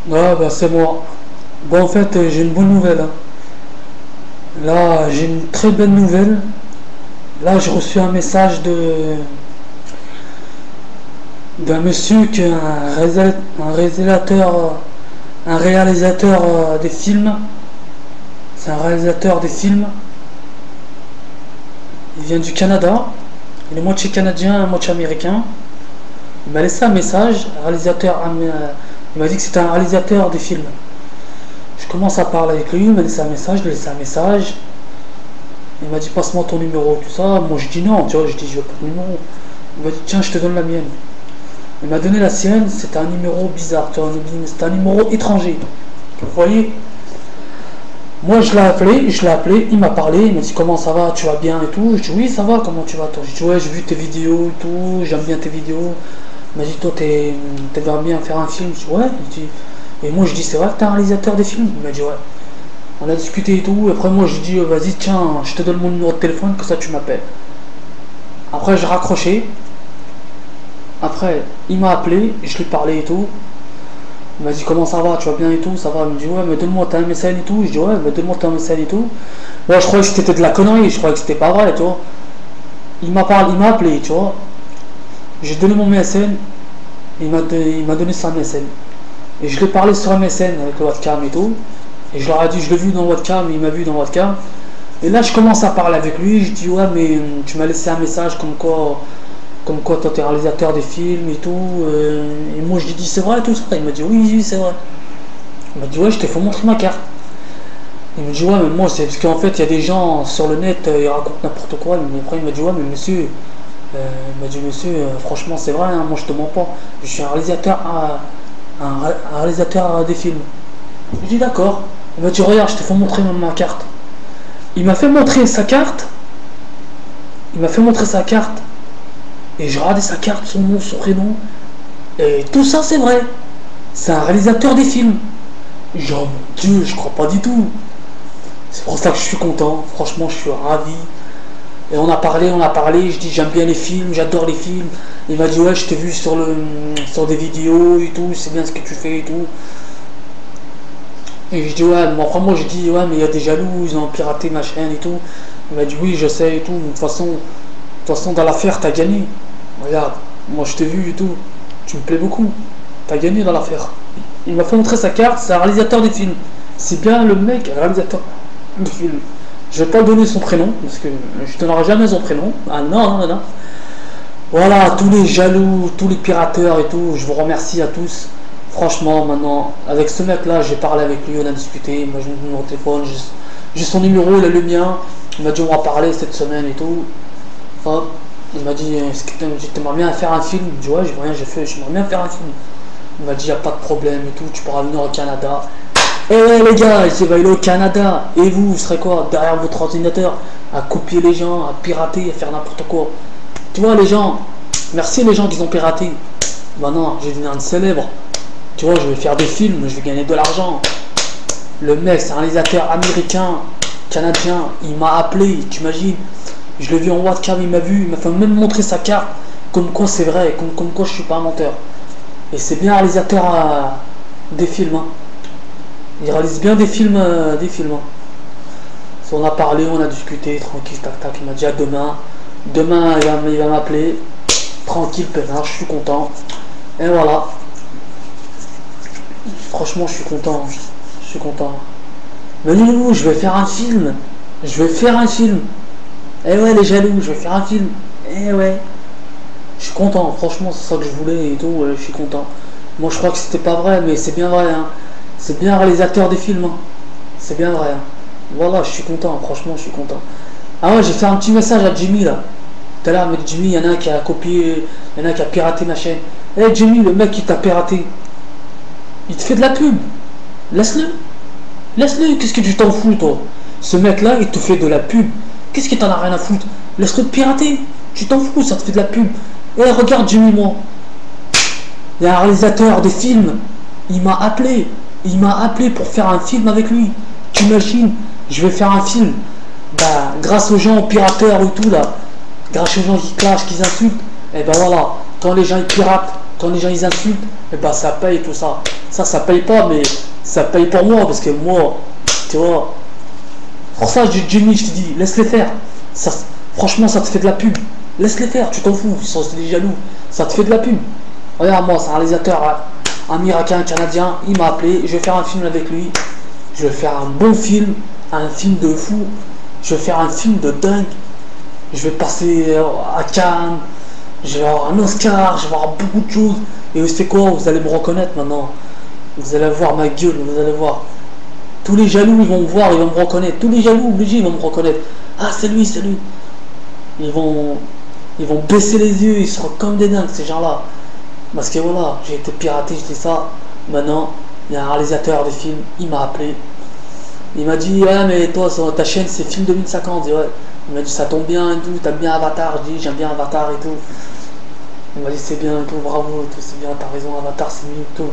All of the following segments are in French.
Ouais, bah c'est moi. Bon, en fait, j'ai une bonne nouvelle, hein. Là, j'ai une très belle nouvelle. Là, j'ai reçu un message d'un monsieur qui est un réalisateur des films. C'est un réalisateur des films. Il vient du Canada. Il est moitié canadien, moitié américain. Il m'a laissé un message. Il m'a dit que c'était un réalisateur des films. Je commence à parler avec lui, il m'a laissé un message, je lui ai laissé un message. Il m'a dit passe-moi ton numéro, tout ça. Moi je dis non, tu vois, je dis je veux pas de numéro. Il m'a dit tiens, je te donne la mienne. Il m'a donné la sienne, c'était un numéro bizarre, tu vois, c'était un numéro étranger. Vous voyez? Moi je l'ai appelé, il m'a parlé, il m'a dit comment ça va, tu vas bien et tout. Je dis oui ça va, comment tu vas toi? Je dis ouais, j'ai vu tes vidéos et tout, j'aime bien tes vidéos. Il m'a dit toi t'aimerais bien faire un film? Je dis ouais. Il dit, et moi je dis c'est vrai que t'es un réalisateur des films? Il m'a dit ouais. On a discuté et tout, et après moi je dis vas-y tiens, je te donne mon numéro de téléphone, que ça tu m'appelles. Après j'ai raccroché. Après il m'a appelé, je lui ai parlé et tout. Il m'a dit comment ça va, tu vas bien et tout, ça va. Il me dit ouais mais donne-moi ta MSN et tout. Je dis ouais mais donne-moi ta MSN et tout. Moi je croyais que c'était de la connerie, je croyais que c'était pas vrai, tu vois. Il m'a appelé, tu vois. J'ai donné mon MSN, il m'a donné sa MSN. Et je l'ai parlé sur MSN avec le webcam et tout. Et je leur ai dit, je l'ai vu dans le webcam, il m'a vu dans le webcam. Et là je commence à parler avec lui, je dis ouais mais tu m'as laissé un message comme quoi toi t'es réalisateur des films et tout. Et moi je lui dis c'est vrai tout ça. Il m'a dit oui c'est vrai. Il m'a dit ouais je t'ai fait montrer ma carte. Il me dit ouais mais moi c'est parce qu'en fait il y a des gens sur le net, ils racontent n'importe quoi. Mais après il m'a dit ouais mais monsieur, il m'a dit monsieur franchement c'est vrai, hein, moi je te mens pas. Je suis un réalisateur un réalisateur des films. Je dis d'accord. Il m'a dit regarde je t'ai fait montrer ma carte. Il m'a fait montrer sa carte. Il m'a fait montrer sa carte. Et j'ai regardé sa carte, son nom, son prénom. Et tout ça c'est vrai. C'est un réalisateur des films. Genre mon Dieu, je crois pas du tout. C'est pour ça que je suis content. Franchement je suis ravi. Et on a parlé, je dis j'aime bien les films, j'adore les films. Il m'a dit ouais je t'ai vu sur des vidéos et tout, c'est bien ce que tu fais et tout. Et je dis ouais, bon, après moi je dis ouais mais il y a des jaloux, ils ont piraté ma chaîne et tout. Il m'a dit oui je sais et tout, de toute façon dans l'affaire t'as gagné. Regarde, moi je t'ai vu et tout, tu me plais beaucoup, t'as gagné dans l'affaire. Il m'a fait montrer sa carte, c'est un réalisateur des films. C'est bien le mec, réalisateur de film. Je vais pas donner son prénom, parce que je donnerai jamais son prénom. Ah non. Voilà, tous les jaloux, tous les pirateurs et tout, je vous remercie à tous. Franchement, maintenant, avec ce mec-là, j'ai parlé avec lui, on a discuté, moi j'ai mon numéro de téléphone, j'ai son numéro, il a le mien. Il m'a dit on va parler cette semaine et tout. Hop, il m'a dit t'aimerais bien faire un film? Je dis ouais, j'aimerais bien faire un film. Il m'a dit y a pas de problème et tout, tu pourras venir au Canada. Eh ouais les gars, il va aller au Canada. Et vous serez quoi? Derrière votre ordinateur, à copier les gens, à pirater, à faire n'importe quoi. Tu vois les gens, merci les gens qui ont piraté. Maintenant, je vais devenir un célèbre. Tu vois, je vais faire des films, je vais gagner de l'argent. Le mec, c'est un réalisateur américain, canadien, il m'a appelé, tu imagines? Je l'ai vu en webcam, il m'a vu, il m'a fait même montrer sa carte, comme quoi c'est vrai, comme quoi je suis pas un menteur. Et c'est bien un réalisateur des films, hein. Il réalise bien des films, hein. On a parlé, on a discuté, tranquille, tac tac, il m'a dit à demain. Demain il va m'appeler, tranquille, peinard, je suis content. Et voilà. Franchement je suis content. Mais non, je vais faire un film. Eh ouais les jaloux, je vais faire un film. Eh ouais. Je suis content, franchement c'est ça que je voulais et tout, ouais, je suis content. Moi je crois que c'était pas vrai, mais c'est bien vrai, hein. C'est bien un réalisateur des films, hein. C'est bien vrai, hein. Voilà, je suis content, franchement je suis content. Ah ouais, j'ai fait un petit message à Jimmy là. Tout à l'heure, mais Jimmy, il y en a un qui a copié, il y en a un qui a piraté ma chaîne. Eh Jimmy, le mec qui t'a piraté, il te fait de la pub. Laisse-le, qu'est-ce que tu t'en fous toi? Ce mec là, il te fait de la pub. Qu'est-ce que t'en as rien à foutre? Laisse-le te pirater. Tu t'en fous, ça te fait de la pub. Eh regarde Jimmy, moi. Il y a un réalisateur des films. Il m'a appelé pour faire un film avec lui. Tu imagines, je vais faire un film. Bah, grâce aux gens pirateurs et tout là. Grâce aux gens qui clashent, qui insultent. Et ben voilà, quand les gens ils piratent, quand les gens ils insultent, et ben ça paye tout ça. Ça paye pas, mais ça paye pour moi, parce que moi, tu vois. Pour ça, Jimmy, je te dis, laisse-les faire. Ça, franchement, ça te fait de la pub. Laisse-les faire, tu t'en fous, ils sont des jaloux. Ça te fait de la pub. Regarde, moi, c'est un réalisateur américain, canadien, il m'a appelé, je vais faire un film avec lui. Je vais faire un bon film, un film de fou. Je vais faire un film de dingue. Je vais passer à Cannes. Je vais avoir un Oscar, je vais avoir beaucoup de choses. Et vous savez quoi, vous allez me reconnaître maintenant. Vous allez voir ma gueule, vous allez voir. Tous les jaloux, ils vont me voir, ils vont me reconnaître. Tous les jaloux obligés, ils vont me reconnaître. Ah, c'est lui, c'est lui. Ils vont baisser les yeux, ils seront comme des dingues, ces gens-là. Parce que voilà, j'ai été piraté, je dis ça. Maintenant, il y a un réalisateur de film, il m'a appelé. Il m'a dit, ouais, mais toi, ta chaîne, c'est Film 2050. Je dis, ouais. Il m'a dit, ça tombe bien et tout, t'aimes bien Avatar. Je dis, j'aime bien Avatar et tout. Il m'a dit, c'est bien et tout, bravo et tout, c'est bien, t'as raison, Avatar, c'est mieux et tout.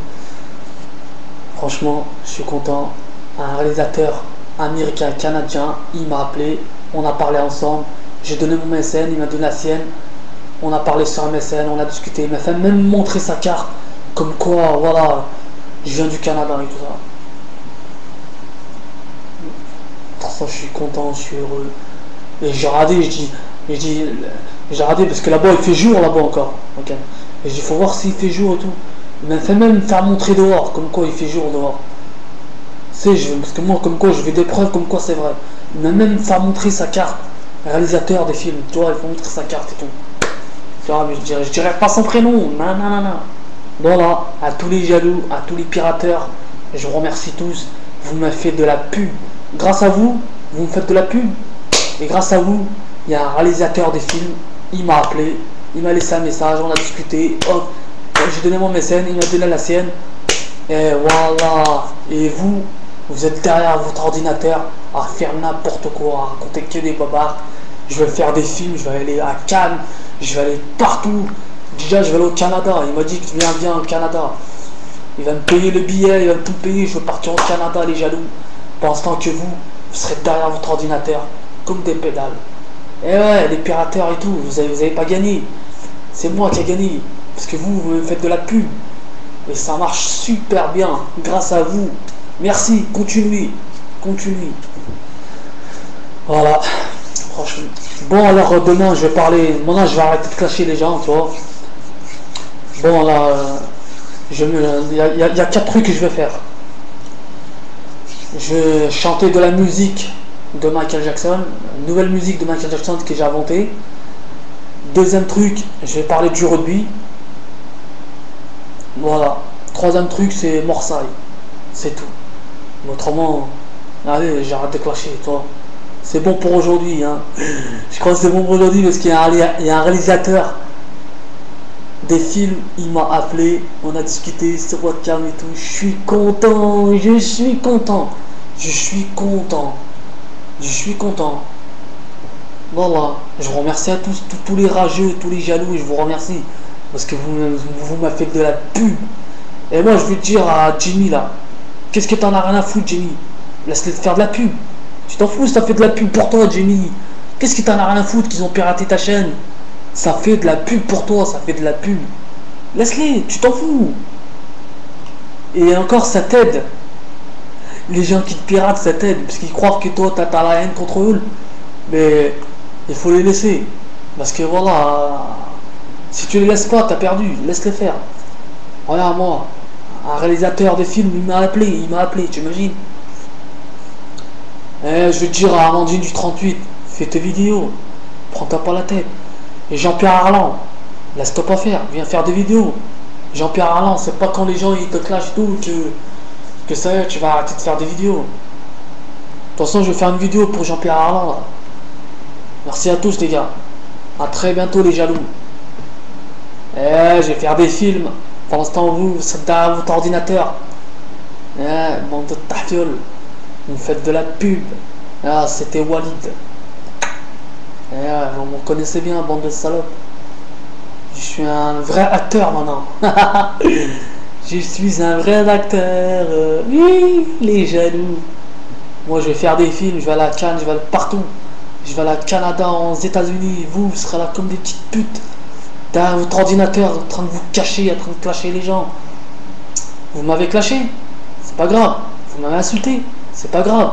Franchement, je suis content. Un réalisateur américain, canadien, il m'a appelé, on a parlé ensemble. J'ai donné mon MSN, il m'a donné la sienne. On a parlé sur MSN, on a discuté. Il m'a fait même montrer sa carte, comme quoi, voilà, je viens du Canada et tout ça. Pour ça, je suis content, je suis heureux. Et j'ai radé, j'ai radé parce que là-bas il fait jour là-bas encore. Okay. Et j'ai dit, faut voir s'il fait jour et tout. Il m'a fait même faire montrer dehors, comme quoi il fait jour dehors. Parce que moi, comme quoi, je veux des preuves, comme quoi c'est vrai. Il m'a même fait montrer sa carte, réalisateur des films. Tu vois, il faut montrer sa carte et tout. Tu vois, mais je dirais pas son prénom. Non, non, non, non. Voilà, à tous les jaloux, à tous les pirateurs, je vous remercie tous. Vous m'avez fait de la pub. Grâce à vous, vous me faites de la pub. Et grâce à vous, il y a un réalisateur des films. Il m'a appelé, il m'a laissé un message, on a discuté. Hop, j'ai donné mon MSN, il m'a donné la sienne. Et voilà. Et vous êtes derrière votre ordinateur à faire n'importe quoi, à raconter que des babards. Je vais faire des films, je vais aller à Cannes, je vais aller partout. Déjà, je vais aller au Canada. Il m'a dit que viens au Canada. Il va me payer le billet, il va tout payer. Je vais partir au Canada, les jaloux. Pendant ce temps que vous serez derrière votre ordinateur, comme des pédales. Et ouais, les pirateurs et tout, vous avez pas gagné. C'est moi qui ai gagné. Parce que vous me faites de la pub. Et ça marche super bien, grâce à vous. Merci, continuez. Voilà, franchement. Bon, alors demain, je vais parler. Maintenant, je vais arrêter de clasher les gens, tu vois. Bon, là, il y a 4 trucs que je vais faire. Je vais chanter de la musique de Michael Jackson, une nouvelle musique de Michael Jackson que j'ai inventée. Deuxième truc, je vais parler du rugby. Voilà. Troisième truc, c'est Marseille. C'est tout. Autrement, allez, j'arrête de clasher, toi. C'est bon pour aujourd'hui, hein. Je crois que c'est bon pour aujourd'hui parce qu'il y a un réalisateur des films, il m'a appelé, on a discuté sur webcam et tout. Je suis content. Voilà, je vous remercie à tous les rageux, tous les jaloux, et je vous remercie parce que vous m'avez fait de la pub. Et moi, je vais te dire à Jimmy là, qu'est-ce que t'en as rien à foutre, Jimmy? Laisse-les te faire de la pub. Tu t'en fous, ça fait de la pub pour toi, Jimmy. Qu'est-ce que t'en as rien à foutre qu'ils ont piraté ta chaîne? Ça fait de la pub pour toi, ça fait de la pub. Laisse-les, tu t'en fous. Et encore, ça t'aide. Les gens qui te piratent, ça t'aide, parce qu'ils croient que toi, t'as la haine contre eux. Mais il faut les laisser. Parce que voilà, si tu les laisses pas, t'as perdu. Laisse-les faire. Regarde moi, un réalisateur de film, il m'a appelé, tu imagines? Je vais te dire à Amandine du 38, fais tes vidéos, prends-toi pas la tête. Et Jean-Pierre Arlan, laisse-toi pas faire, viens faire des vidéos. Jean-Pierre Arlan, c'est pas quand les gens ils te clashent et tout que ça y est, tu vas arrêter de faire des vidéos. De toute façon, je vais faire une vidéo pour Jean-Pierre Arlan là. Merci à tous les gars. À très bientôt les jaloux. Je vais faire des films. Pendant ce temps, vous êtes derrière votre ordinateur. Bande de tafioles. Vous me faites de la pub. C'était Walid. Vous me connaissez bien, bande de salopes. Je suis un vrai acteur maintenant. Je suis un vrai acteur. Oui, les jaloux. Moi, je vais faire des films. Je vais aller à Cannes, je vais aller partout. Je vais aller au Canada, aux États-Unis. Vous serez là comme des petites putes. Derrière votre ordinateur, en train de vous cacher, en train de clasher les gens. Vous m'avez clashé, c'est pas grave. Vous m'avez insulté, c'est pas grave.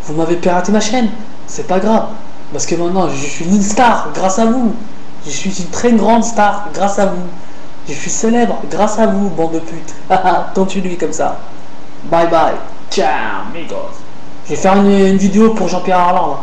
Vous m'avez piraté ma chaîne, c'est pas grave. Parce que maintenant, je suis une star grâce à vous. Je suis une très grande star grâce à vous. Je suis célèbre grâce à vous, bande de putes. Continuez comme ça. Bye bye. Ciao, amigos. Je vais faire une vidéo pour Jean-Pierre Arland.